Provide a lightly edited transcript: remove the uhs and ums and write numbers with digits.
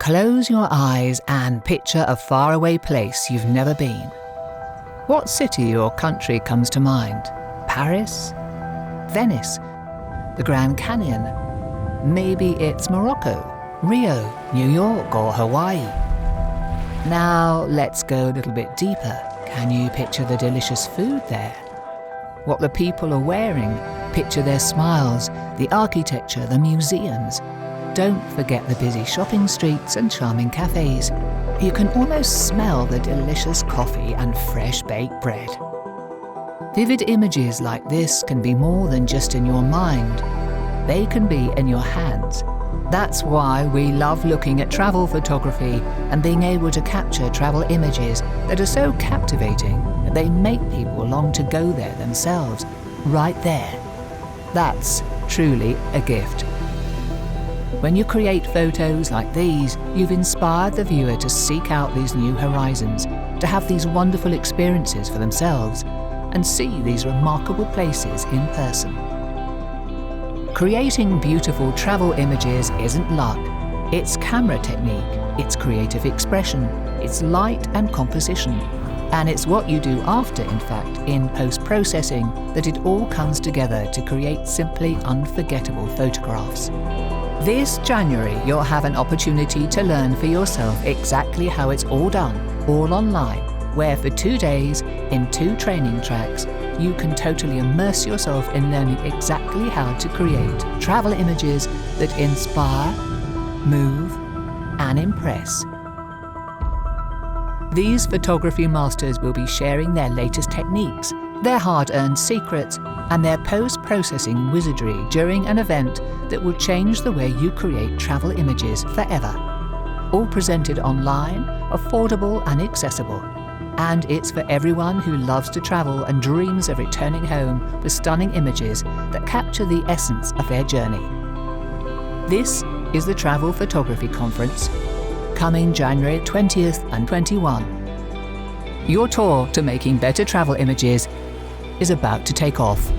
Close your eyes and picture a faraway place you've never been. What city or country comes to mind? Paris? Venice? The Grand Canyon? Maybe it's Morocco, Rio, New York, or Hawaii. Now let's go a little bit deeper. Can you picture the delicious food there? What the people are wearing? Picture their smiles, the architecture, the museums. Don't forget the busy shopping streets and charming cafes. You can almost smell the delicious coffee and fresh baked bread. Vivid images like this can be more than just in your mind. They can be in your hands. That's why we love looking at travel photography and being able to capture travel images that are so captivating that they make people long to go there themselves, right there. That's truly a gift. When you create photos like these, you've inspired the viewer to seek out these new horizons, to have these wonderful experiences for themselves, and see these remarkable places in person. Creating beautiful travel images isn't luck. It's camera technique, it's creative expression, it's light and composition. And it's what you do after, in fact, in post-processing, that it all comes together to create simply unforgettable photographs. This January, you'll have an opportunity to learn for yourself exactly how it's all done, all online, where for 2 days, in 2 training tracks, you can totally immerse yourself in learning exactly how to create travel images that inspire, move, and impress. These photography masters will be sharing their latest techniques, their hard-earned secrets, and their post-processing wizardry during an event that will change the way you create travel images forever. All presented online, affordable and accessible. And it's for everyone who loves to travel and dreams of returning home with stunning images that capture the essence of their journey. This is the Travel Photography Conference, coming January 20th and 21. Your tour to making better travel images is about to take off.